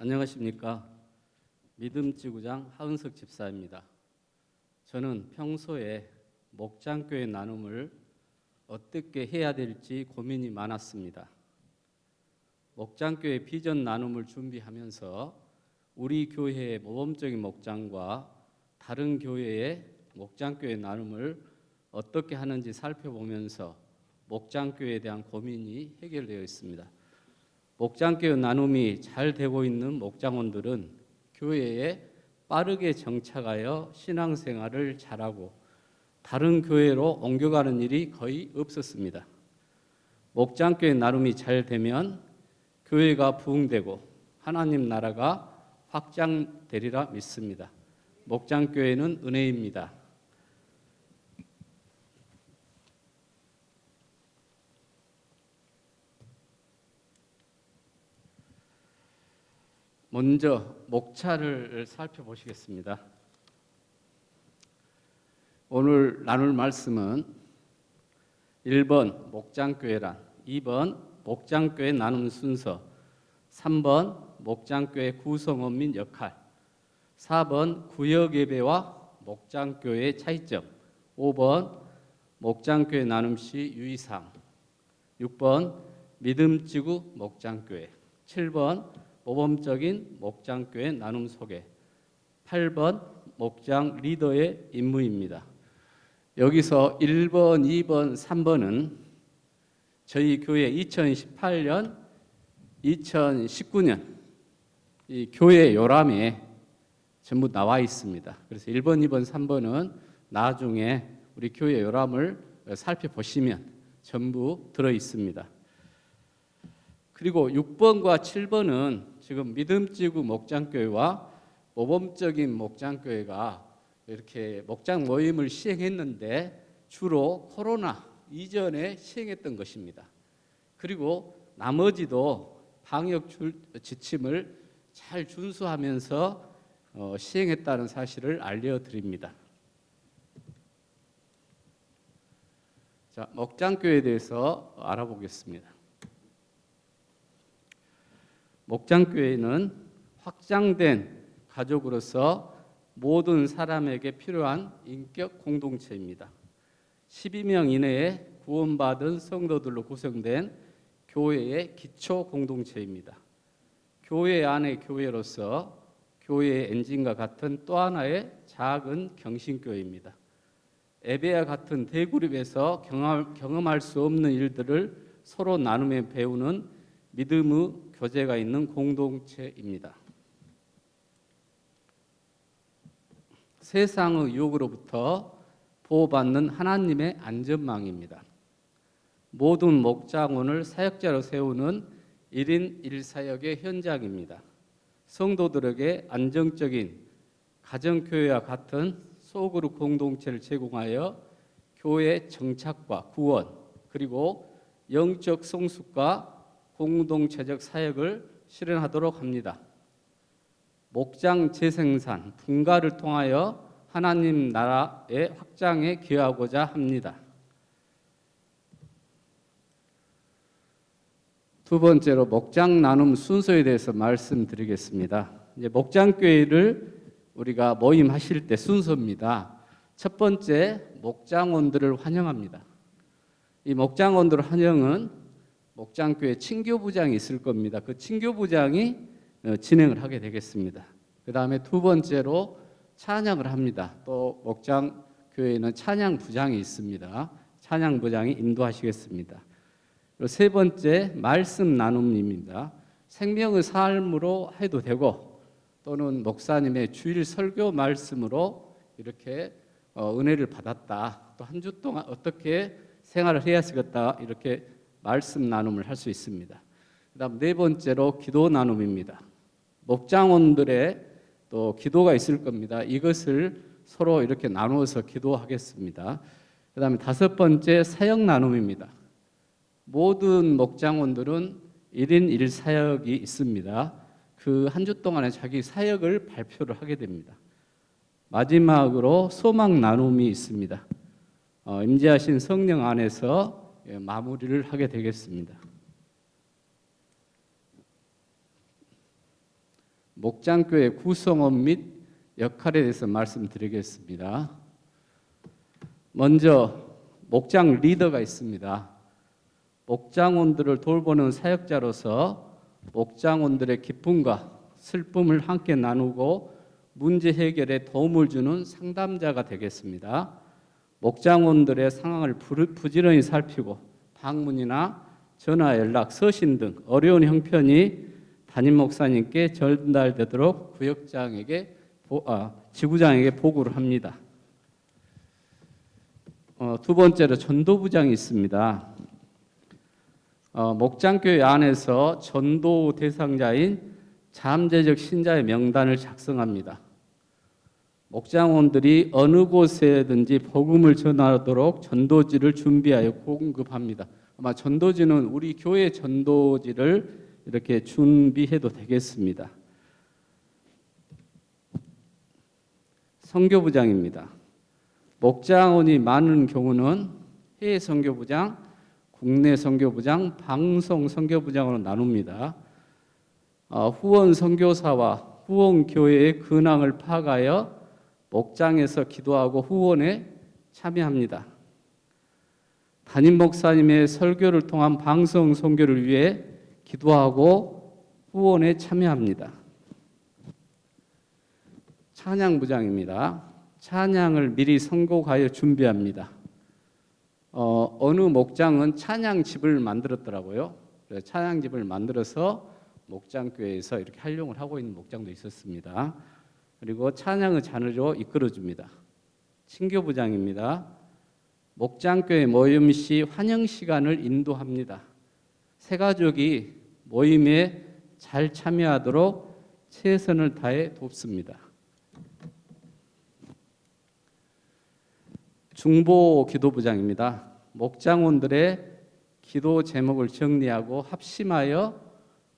안녕하십니까. 믿음지구장 하은석 집사입니다. 저는 평소에 목장교회 나눔을 어떻게 해야 될지 고민이 많았습니다. 목장교회 비전 나눔을 준비하면서 우리 교회의 모범적인 목장과 다른 교회의 목장교회 나눔을 어떻게 하는지 살펴보면서 목장교회에 대한 고민이 해결되어 있습니다. 목장교회 나눔이 잘 되고 있는 목장원들은 교회에 빠르게 정착하여 신앙생활을 잘하고 다른 교회로 옮겨가는 일이 거의 없었습니다. 목장교회 나눔이 잘 되면 교회가 부흥되고 하나님 나라가 확장되리라 믿습니다. 목장교회는 은혜입니다. 먼저 목차를 살펴보시겠습니다. 오늘 나눌 말씀은 1번 목장교회란, 2번 목장교회 나눔 순서, 3번 목장교회 구성원 및 역할, 4번 구역예배와 목장교회의 차이점, 5번 목장교회 나눔 시 유의사항, 6번 믿음지구 목장교회, 7번 모범적인 목장교회 나눔 소개, 8번 목장 리더의 임무입니다. 여기서 1번, 2번, 3번은 저희 교회 2018년, 2019년 이 교회 요람에 전부 나와 있습니다. 그래서 1번, 2번, 3번은 나중에 우리 교회 요람을 살펴보시면 전부 들어 있습니다. 그리고 6번과 7번은 지금 믿음지구 목장교회와 모범적인 목장교회가 이렇게 목장 모임을 시행했는데 주로 코로나 이전에 시행했던 것입니다. 그리고 나머지도 방역 지침을 잘 준수하면서 시행했다는 사실을 알려드립니다. 자, 목장교회에 대해서 알아보겠습니다. 목장교회는 확장된 가족으로서 모든 사람에게 필요한 인격 공동체입니다. 12명 이내에 구원받은 성도들로 구성된 교회의 기초 공동체입니다. 교회 안의 교회로서 교회의 엔진과 같은 또 하나의 작은 경신교회입니다. 에베와 같은 대그룹에서 경험할 수 없는 일들을 서로 나누며 배우는 믿음의 교제가 있는 공동체입니다. 세상의 유혹으로부터 보호받는 하나님의 안전망입니다. 모든 목장원을 사역자로 세우는 1인 1사역의 현장입니다. 성도들에게 안정적인 가정교회와 같은 소그룹 공동체를 제공하여 교회 정착과 구원 그리고 영적 성숙과 공동체적 사역을 실현하도록 합니다. 목장 재생산, 분가를 통하여 하나님 나라의 확장에 기여하고자 합니다. 두 번째로 목장 나눔 순서에 대해서 말씀드리겠습니다. 이제 목장교회를 우리가 모임하실 때 순서입니다. 첫 번째, 목장원들을 환영합니다. 이 목장원들 환영은 목장교회 친교부장이 있을 겁니다. 그 친교부장이 진행을 하게 되겠습니다. 그 다음에 두 번째로 찬양을 합니다. 또 목장교회에는 찬양부장이 있습니다. 찬양부장이 인도하시겠습니다. 그리고 세 번째, 말씀 나눔입니다. 생명의 삶으로 해도 되고 또는 목사님의 주일 설교 말씀으로 이렇게 은혜를 받았다. 또 한 주 동안 어떻게 생활을 해야 하겠다. 이렇게 말씀 나눔을 할 수 있습니다. 그다음 네 번째로 기도 나눔입니다. 목장원들의 또 기도가 있을 겁니다. 이것을 서로 이렇게 나누어서 기도하겠습니다. 그다음에 다섯 번째, 사역 나눔입니다. 모든 목장원들은 1인 1사역이 있습니다. 그 한 주 동안에 자기 사역을 발표를 하게 됩니다. 마지막으로 소망 나눔이 있습니다. 임재하신 성령 안에서 마무리를 하게 되겠습니다. 목장교회 구성원 및 역할에 대해서 말씀드리겠습니다. 먼저 목장 리더가 있습니다. 목장원들을 돌보는 사역자로서 목장원들의 기쁨과 슬픔을 함께 나누고 문제 해결에 도움을 주는 상담자가 되겠습니다. 목장원들의 상황을 부지런히 살피고 방문이나 전화 연락, 서신 등 어려운 형편이 담임 목사님께 전달되도록 지구장에게 보고를 합니다. 두 번째로 전도부장이 있습니다. 목장교회 안에서 전도 대상자인 잠재적 신자의 명단을 작성합니다. 목장원들이 어느 곳에든지 복음을 전하도록 전도지를 준비하여 공급합니다. 아마 전도지는 우리 교회 전도지를 이렇게 준비해도 되겠습니다. 선교부장입니다. 목장원이 많은 경우는 해외 선교부장, 국내 선교부장, 방송 선교부장으로 나눕니다. 후원 선교사와 후원 교회의 근황을 파악하여 목장에서 기도하고 후원에 참여합니다. 담임 목사님의 설교를 통한 방송 선교를 위해 기도하고 후원에 참여합니다. 찬양부장입니다. 찬양을 미리 선곡하여 준비합니다. 어느 목장은 찬양집을 만들었더라고요. 그래서 찬양집을 만들어서 목장교회에서 이렇게 활용을 하고 있는 목장도 있었습니다. 그리고 찬양의 잔으로 이끌어줍니다. 친교부장입니다. 목장교회 모임 시 환영 시간을 인도합니다. 새가족이 모임에 잘 참여하도록 최선을 다해 돕습니다. 중보 기도부장입니다. 목장원들의 기도 제목을 정리하고 합심하여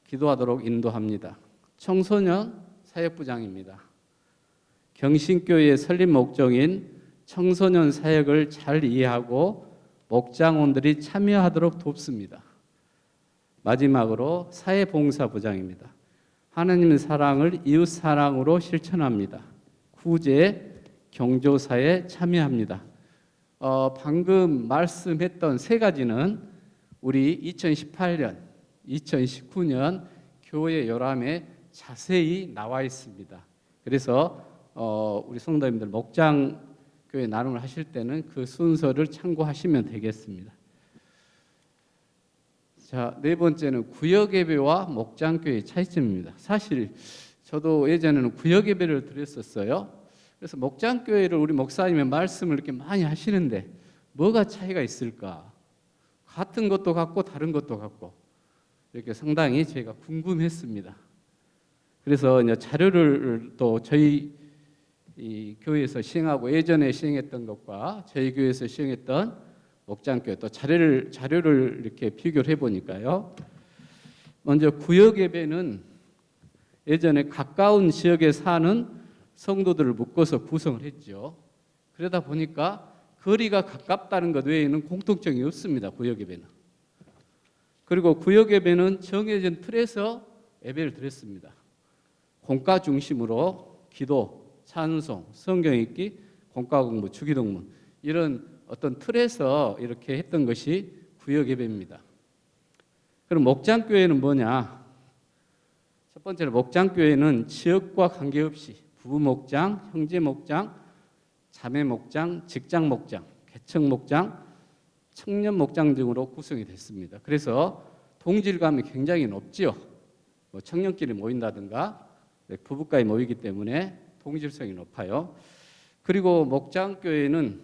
기도하도록 인도합니다. 청소년 사역부장입니다. 경신교회의 설립 목적인 청소년 사역을 잘 이해하고 목장원들이 참여하도록 돕습니다. 마지막으로 사회봉사부장입니다. 하나님의 사랑을 이웃 사랑으로 실천합니다. 구제, 경조사에 참여합니다. 방금 말씀했던 세 가지는 우리 2018년, 2019년 교회 요람에 자세히 나와 있습니다. 그래서 우리 성도님들 목장교회 나눔을 하실 때는 그 순서를 참고하시면 되겠습니다. 자, 네 번째는 구역예배와 목장교회의 차이점입니다. 사실 저도 예전에는 구역예배를 드렸었어요. 그래서 목장교회를 우리 목사님의 말씀을 이렇게 많이 하시는데 뭐가 차이가 있을까? 같은 것도 같고 다른 것도 같고 이렇게 상당히 제가 궁금했습니다. 그래서 이제 자료를 또 저희 이 교회에서 시행하고 예전에 시행했던 것과 저희 교회에서 시행했던 목장교회 또 자료를 이렇게 비교를 해보니까요. 먼저 구역예배는 예전에 가까운 지역에 사는 성도들을 묶어서 구성을 했죠. 그러다 보니까 거리가 가깝다는 것 외에는 공통점이 없습니다. 구역예배는. 그리고 구역예배는 정해진 틀에서 예배를 드렸습니다. 공과 중심으로 기도, 찬송, 성경 읽기, 공과 공부, 주기도문 이런 어떤 틀에서 이렇게 했던 것이 구역예배입니다. 그럼 목장교회는 뭐냐? 첫 번째로 목장교회는 지역과 관계없이 부목장, 형제목장, 자매목장, 직장목장, 개척목장, 청년목장 등으로 구성이 됐습니다. 그래서 동질감이 굉장히 높지요. 청년끼리 모인다든가 부부까지 모이기 때문에 동질성이 높아요. 그리고 목장교회는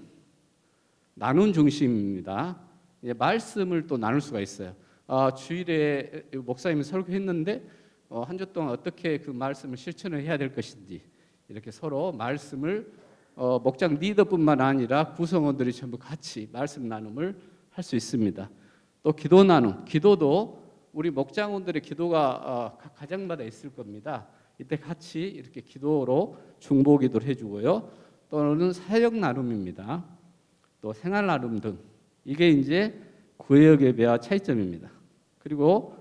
나눔 중심입니다. 말씀을 또 나눌 수가 있어요. 주일에 목사님이 설교했는데 한 주 동안 어떻게 그 말씀을 실천을 해야 될 것인지 이렇게 서로 말씀을 목장 리더뿐만 아니라 구성원들이 전부 같이 말씀 나눔을 할 수 있습니다. 또 기도 나눔, 기도도 우리 목장원들의 기도가 각 가정마다 있을 겁니다. 이때 같이 이렇게 기도로 중보 기도를 해주고요. 또는 사역 나눔입니다. 또 생활 나눔 등 이게 이제 구역 예배와 차이점입니다. 그리고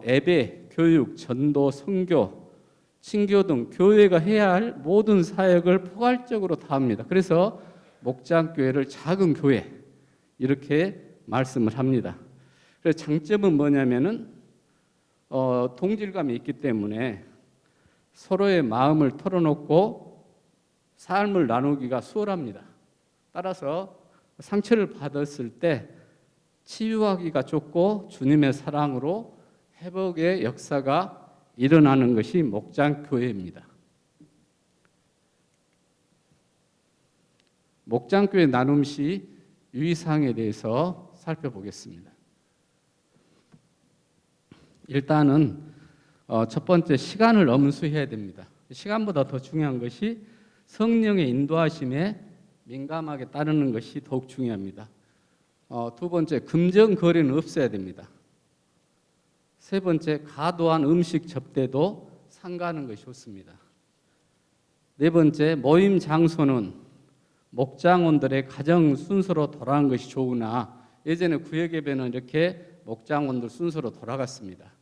예배, 교육, 전도, 선교 친교 등 교회가 해야 할 모든 사역을 포괄적으로 다 합니다. 그래서 목장교회를 작은 교회 이렇게 말씀을 합니다. 그래서 장점은 뭐냐면은 동질감이 있기 때문에 서로의 마음을 털어놓고 삶을 나누기가 수월합니다. 따라서 상처를 받았을 때 치유하기가 좋고 주님의 사랑으로 회복의 역사가 일어나는 것이 목장교회입니다. 목장교회 나눔 시 유의사항에 대해서 살펴보겠습니다. 일단은 첫 번째 시간을 엄수해야 됩니다. 시간보다 더 중요한 것이 성령의 인도하심에 민감하게 따르는 것이 더욱 중요합니다. 두 번째, 금전 거래는 없어야 됩니다. 세 번째, 과도한 음식 접대도 삼가하는 것이 좋습니다. 네 번째, 모임 장소는 목장원들의 가정 순서로 돌아가는 것이 좋으나 예전에 구역예배는 이렇게 목장원들 순서로 돌아갔습니다.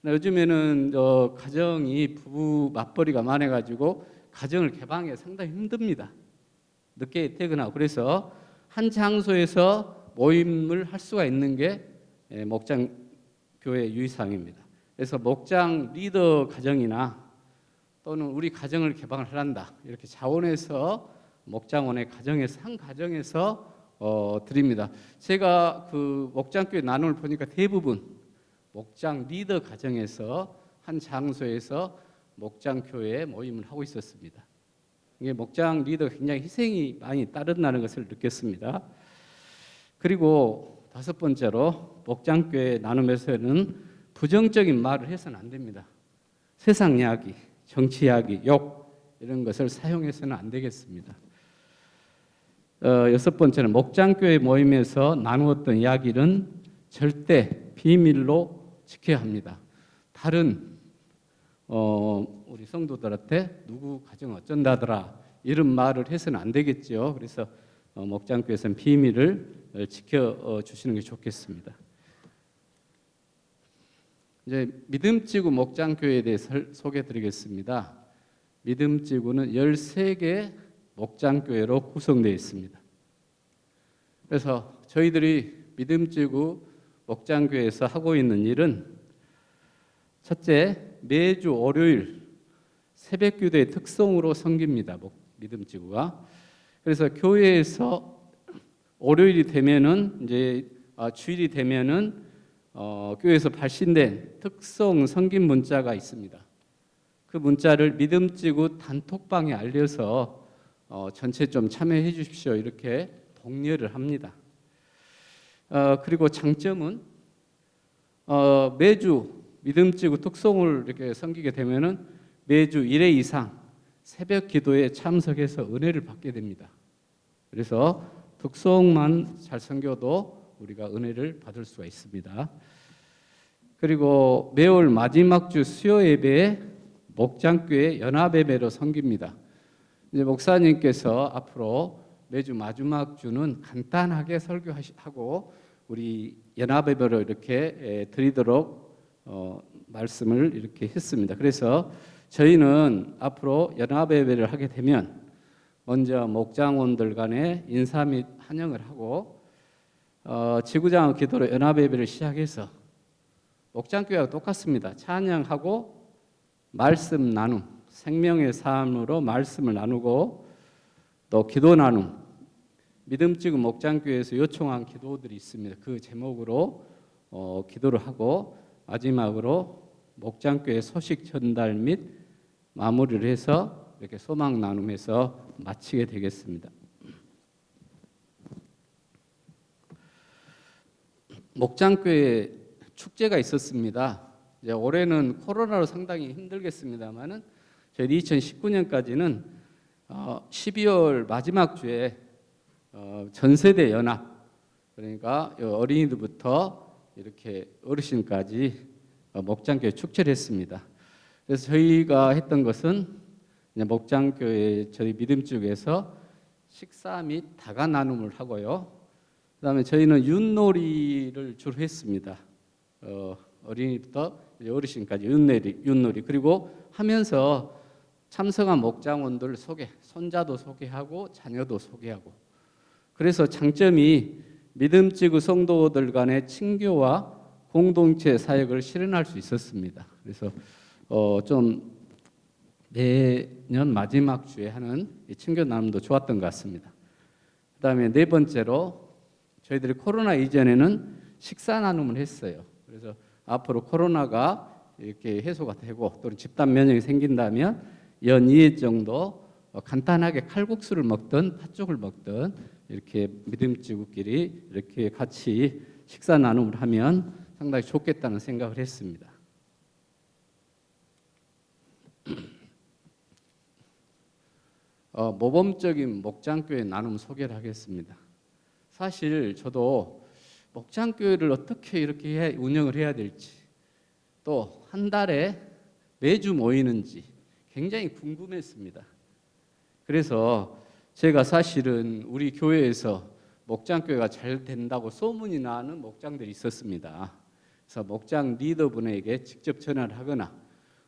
요즘에는 가정이 부부 맞벌이가 많아가지고 가정을 개방하기 상당히 힘듭니다. 늦게 퇴근하고 그래서 한 장소에서 모임을 할 수가 있는 게 목장 교회 유의사항입니다. 그래서 목장 리더 가정이나 또는 우리 가정을 개방을 하란다 이렇게 자원해서 목장원의 가정에서 한 가정에서 드립니다. 제가 그 목장교회 나눔을 보니까 대부분 목장 리더 가정에서 한 장소에서 목장교회 모임을 하고 있었습니다. 이게 목장 리더가 굉장히 희생이 많이 따른다는 것을 느꼈습니다. 그리고 다섯 번째로 목장교회 나눔에서는 부정적인 말을 해서는 안 됩니다. 세상 이야기, 정치 이야기, 욕 이런 것을 사용해서는 안 되겠습니다. 여섯 번째는 목장교회 모임에서 나누었던 이야기는 절대 비밀로 지켜야 합니다. 다른 우리 성도들한테 누구 가정 어쩐다더라 이런 말을 해서는 안 되겠죠. 그래서 목장교회에서는 비밀을 지켜주시는 게 좋겠습니다. 이제 믿음지구 목장교회에 대해서 소개해드리겠습니다. 믿음지구는 13개 목장교회로 구성되어 있습니다. 그래서 저희들이 믿음지구 목장교회에서 하고 있는 일은 첫째, 매주 월요일 새벽기도의 특성으로 섬깁니다. 믿음지구가. 그래서 교회에서 월요일이 되면은 이제 주일이 되면은 교회에서 발신된 특성 섬김 문자가 있습니다. 그 문자를 믿음지구 단톡방에 알려서 전체 좀 참여해 주십시오 이렇게 독려를 합니다. 그리고 장점은 매주 믿음지구 특성을 이렇게 섬기게 되면은 매주 1회 이상 새벽 기도에 참석해서 은혜를 받게 됩니다. 그래서 특성만 잘 섬겨도 우리가 은혜를 받을 수가 있습니다. 그리고 매월 마지막 주 수요 예배에 목장교회 연합예배로 섬깁니다. 이제 목사님께서 앞으로 매주 마지막 주는 간단하게 설교하고 우리 연합예배로 이렇게 드리도록 말씀을 이렇게 했습니다. 그래서 저희는 앞으로 연합예배를 하게 되면 먼저 목장원들 간에 인사 및 환영을 하고 지구장의 기도로 연합예배를 시작해서 목장교회와 똑같습니다. 찬양하고 말씀 나눔, 생명의 삶으로 말씀을 나누고 또 기도 나눔, 믿음지구 목장교회에서 요청한 기도들이 있습니다. 그 제목으로 기도를 하고 마지막으로 목장교회 소식 전달 및 마무리를 해서 이렇게 소망 나눔해서 마치게 되겠습니다. 목장교회 축제가 있었습니다. 이제 올해는 코로나로 상당히 힘들겠습니다만은 저희 2019년까지는 12월 마지막 주에 전세대 연합 그러니까 어린이들부터 이렇게 어르신까지 목장교회 축제를 했습니다. 그래서 저희가 했던 것은 목장교회 저희 믿음쪽에서 식사 및 다가 나눔을 하고요. 그다음에 저희는 윷놀이를 주로 했습니다. 어린이부터 어르신까지 윷놀이 그리고 하면서 참석한 목장원들 소개, 손자도 소개하고 자녀도 소개하고 그래서 장점이 믿음지구 성도들 간의 친교와 공동체 사역을 실현할 수 있었습니다. 그래서 좀 매년 마지막 주에 하는 이 친교 나눔도 좋았던 것 같습니다. 그다음에 네 번째로 저희들이 코로나 이전에는 식사 나눔을 했어요. 그래서 앞으로 코로나가 이렇게 해소가 되고 또는 집단 면역이 생긴다면 연 2회 정도 간단하게 칼국수를 먹든 팥죽을 먹든 이렇게 믿음지구끼리 이렇게 같이 식사 나눔을 하면 상당히 좋겠다는 생각을 했습니다. 모범적인 목장교회 나눔 소개를 하겠습니다. 사실 저도 목장교회를 어떻게 이렇게 운영을 해야 될지 또 한 달에 매주 모이는지 굉장히 궁금했습니다. 그래서 제가 사실은 우리 교회에서 목장교회가 잘 된다고 소문이 나는 목장들이 있었습니다. 그래서 목장 리더분에게 직접 전화를 하거나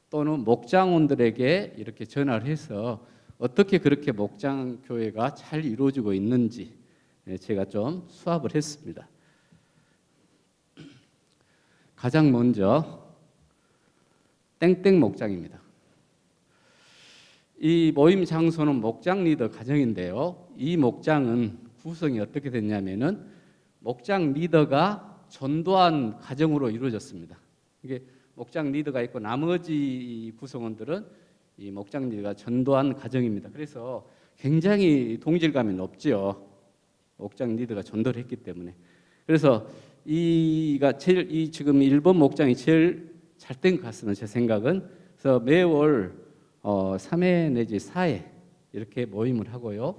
또는 목장원들에게 이렇게 전화를 해서 어떻게 그렇게 목장교회가 잘 이루어지고 있는지 제가 좀 수합을 했습니다. 가장 먼저 땡땡 목장입니다. 이 모임 장소는 목장 리더 가정인데요. 이 목장은 구성이 어떻게 됐냐면은 목장 리더가 전도한 가정으로 이루어졌습니다. 이게 목장 리더가 있고 나머지 구성원들은 이 목장 리더가 전도한 가정입니다. 그래서 굉장히 동질감이 높죠. 목장 리더가 전도를 했기 때문에. 그래서 이가 제일 이 지금 1번 목장이 제일 잘 된 것 같습니다. 제 생각은. 그래서 매월 3회 내지 4회 이렇게 모임을 하고요.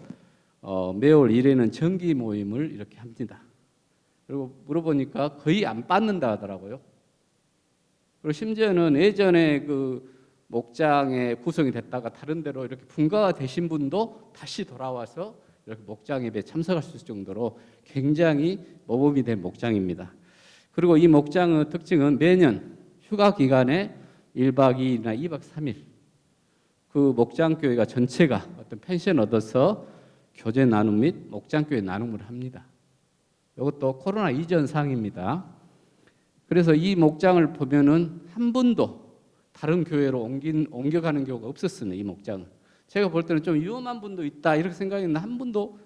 매월 1회는 정기 모임을 이렇게 합니다. 그리고 물어보니까 거의 안 빠는다 하더라고요. 그리고 심지어는 예전에 그 목장에 구성이 됐다가 다른 데로 이렇게 분가가 되신 분도 다시 돌아와서 이렇게 목장 예배에 참석할 수 있을 정도로 굉장히 모범이 된 목장입니다. 그리고 이 목장의 특징은 매년 휴가 기간에 1박 2일이나 2박 3일 그 목장교회가 전체가 어떤 펜션 얻어서 교제 나눔 및 목장교회 나눔을 합니다. 이것도 코로나 이전 상입니다. 그래서 이 목장을 보면은 한 분도 다른 교회로 옮겨가는 경우가 없었습니다. 이 목장은. 제가 볼 때는 좀 위험한 분도 있다 이렇게 생각했는데 한 분도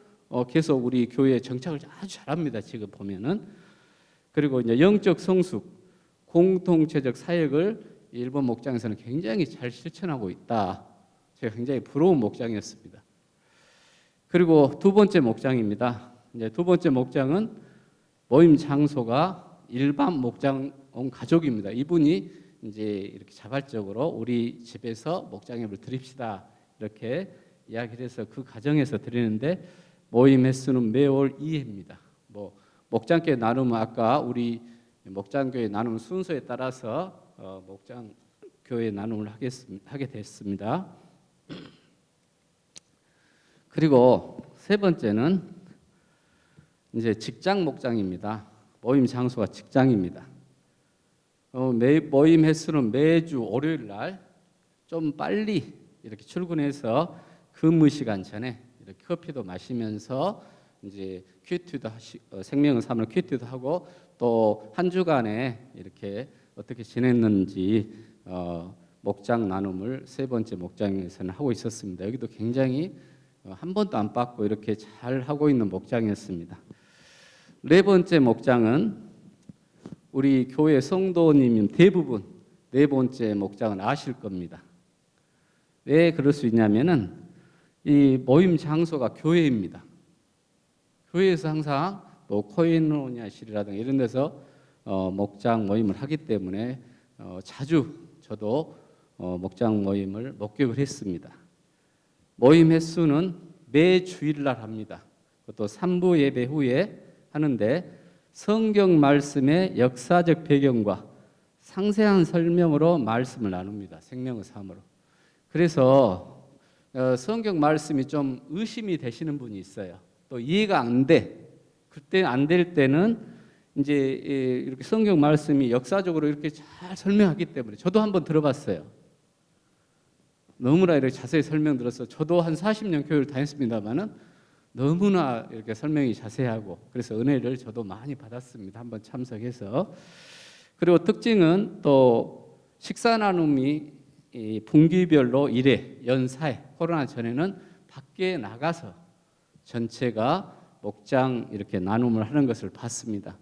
계속 우리 교회에 정착을 아주 잘합니다. 지금 보면은. 그리고 이제 영적 성숙, 공동체적 사역을 일본 목장에서는 굉장히 잘 실천하고 있다. 제가 굉장히 부러운 목장이었습니다. 그리고 두 번째 목장입니다. 이제 두 번째 목장은 모임 장소가 일반 목장 온 가족입니다. 이분이 이제 이렇게 자발적으로 우리 집에서 목장 예배를 드립시다 이렇게 이야기를 해서 그 가정에서 드리는데 모임 횟수는 매월 2회입니다. 뭐 목장교회 나누면 아까 우리 목장교회 나누는 순서에 따라서 목장교회 나눔을 하게 됐습니다. 그리고 세 번째는 이제 직장 목장입니다. 모임 장소가 직장입니다. 모임 횟수는 매주 월요일 날 좀 빨리 이렇게 출근해서 근무 시간 전에 이렇게 커피도 마시면서 이제 큐티도 생명을 삼는 큐티도 하고 또 한 주간에 이렇게 어떻게 지냈는지 목장 나눔을 세 번째 목장에서는 하고 있었습니다. 여기도 굉장히 한 번도 안 빠고 이렇게 잘 하고 있는 목장이었습니다. 네 번째 목장은 우리 교회 성도님 대부분 네 번째 목장은 아실 겁니다. 왜 그럴 수 있냐면은 이 모임 장소가 교회입니다. 교회에서 항상 뭐 코이노니아실이라든가 이런 데서 목장 모임을 하기 때문에 자주 저도 목장 모임을 목격을 했습니다. 모임 횟수는 매 주일날 합니다. 그것도 3부 예배 후에 하는데 성경 말씀의 역사적 배경과 상세한 설명으로 말씀을 나눕니다. 생명의 삶으로. 그래서 성경 말씀이 좀 의심이 되시는 분이 있어요. 또 이해가 안 돼. 그때 안 될 때는 이제 이렇게 성경 말씀이 역사적으로 이렇게 잘 설명하기 때문에 저도 한번 들어봤어요. 너무나 이렇게 자세히 설명 들어서 저도 한 40년 교회를 다녔습니다만은 너무나 이렇게 설명이 자세하고 그래서 은혜를 저도 많이 받았습니다. 한번 참석해서. 그리고 특징은 또 식사 나눔이 이 분기별로 1회 연사회, 코로나 전에는 밖에 나가서 전체가 목장 이렇게 나눔을 하는 것을 봤습니다.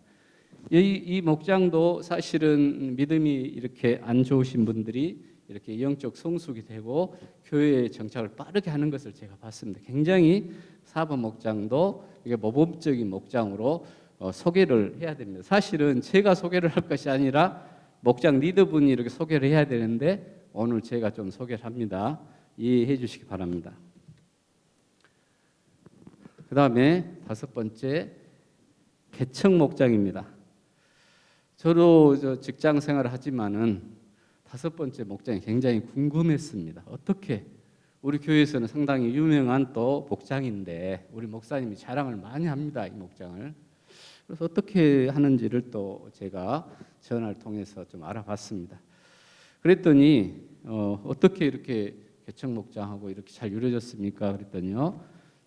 이 목장도 사실은 믿음이 이렇게 안 좋으신 분들이 이렇게 영적 성숙이 되고 교회의 정착을 빠르게 하는 것을 제가 봤습니다. 굉장히 사번 목장도 이게 모범적인 목장으로 소개를 해야 됩니다. 사실은 제가 소개를 할 것이 아니라 목장 리더분이 이렇게 소개를 해야 되는데 오늘 제가 좀 소개를 합니다. 이해해 주시기 바랍니다. 그 다음에 5번째 개척 목장입니다. 저도 직장 생활을 하지만은 5번째 목장이 굉장히 궁금했습니다. 어떻게 우리 교회에서는 상당히 유명한 또 목장인데 우리 목사님이 자랑을 많이 합니다. 이 목장을. 그래서 어떻게 하는지를 또 제가 전화를 통해서 좀 알아봤습니다. 그랬더니 어떻게 이렇게 개척 목장하고 이렇게 잘 이루어졌습니까? 그랬더니요.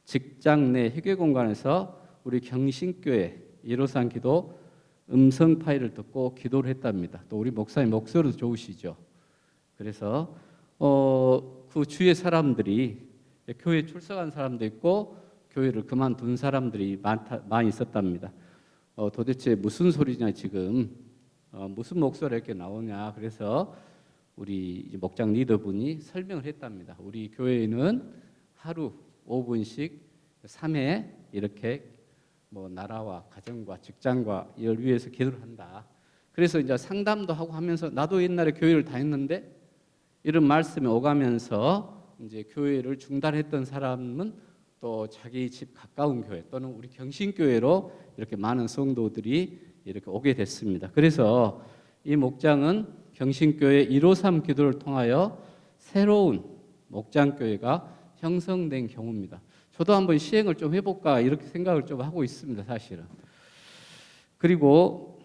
직장 내 회개 공간에서 우리 경신교회 1호상 기도 음성 파일을 듣고 기도를 했답니다. 또 우리 목사님 목소리도 좋으시죠. 그래서 그 주위의 사람들이 교회 출석한 사람도 있고 교회를 그만둔 사람들이 많이 있었답니다. 도대체 무슨 소리냐 지금 무슨 목소리가 이렇게 나오냐. 그래서 우리 목장 리더분이 설명을 했답니다. 우리 교회는 하루 5분씩 3회 이렇게 뭐 나라와 가정과 직장과 이를 위해서 기도를 한다. 그래서 이제 상담도 하고 하면서 나도 옛날에 교회를 다녔는데 이런 말씀이 오가면서 이제 교회를 중단했던 사람은 또 자기 집 가까운 교회 또는 우리 경신교회로 이렇게 많은 성도들이 이렇게 오게 됐습니다. 그래서 이 목장은 경신교회 153 기도를 통하여 새로운 목장교회가 형성된 경우입니다. 저도 한번 시행을 좀 해볼까 이렇게 생각을 좀 하고 있습니다, 사실은. 그리고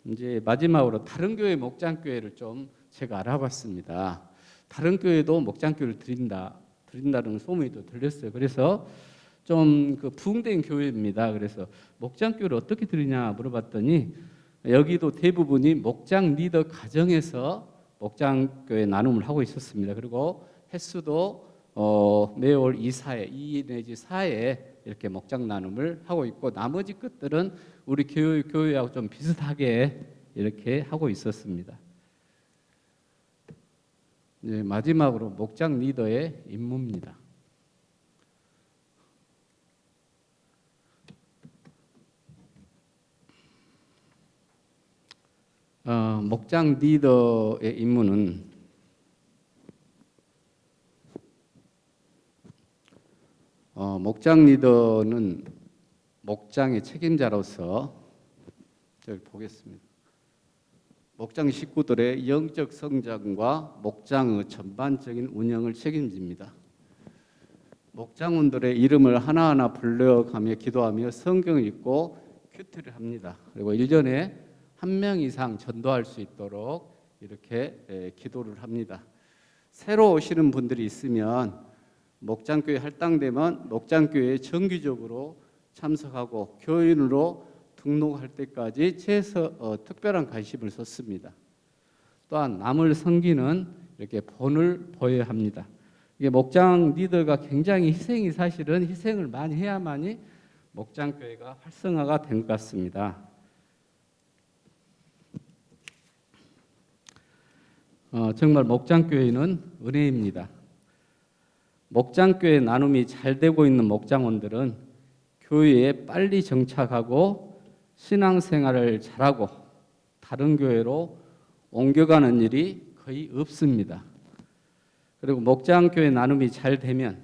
이제 마지막으로 다른 교회 목장교회를 좀 제가 알아봤습니다. 다른 교회도 목장교회를 드린다는 소문이 또 들렸어요. 그래서 좀 그 부흥된 교회입니다. 그래서 목장교회를 어떻게 드리냐 물어봤더니 여기도 대부분이 목장 리더 가정에서 목장교회 나눔을 하고 있었습니다. 그리고 횟수도 매월 2 내지 4회 이렇게 목장 나눔을 하고 있고 나머지 것들은 우리 교회하고 좀 비슷하게 이렇게 하고 있었습니다. 네, 마지막으로 목장 리더의 임무입니다. 목장 리더의 임무는 목장 리더는 목장의 책임자로서 저기 보겠습니다. 목장 식구들의 영적 성장과 목장의 전반적인 운영을 책임집니다. 목장원들의 이름을 하나하나 불러가며 기도하며 성경을 읽고 큐티를 합니다. 그리고 1년에 1명 이상 전도할 수 있도록 이렇게 기도를 합니다. 새로 오시는 분들이 있으면 목장교회 할당되면 목장교회에 정기적으로 참석하고 교인으로 등록할 때까지 특별한 관심을 쏟습니다. 또한 남을 섬기는 이렇게 본을 보여야 합니다. 이게 목장 리더가 굉장히 희생을 많이 해야만이 목장교회가 활성화가 된 것 같습니다. 정말 목장교회는 은혜입니다. 목장교회 나눔이 잘 되고 있는 목장원들은 교회에 빨리 정착하고 신앙생활을 잘하고 다른 교회로 옮겨가는 일이 거의 없습니다. 그리고 목장교회 나눔이 잘 되면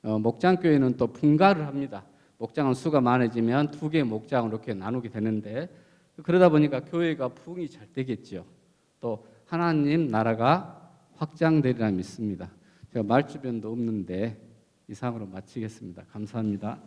목장교회는 또 분가를 합니다. 목장은 수가 많아지면 2개의 목장을 이렇게 나누게 되는데 그러다 보니까 교회가 부흥이 잘 되겠죠. 또 하나님 나라가 확장되리라 믿습니다. 제가 말주변도 없는데 이상으로 마치겠습니다. 감사합니다.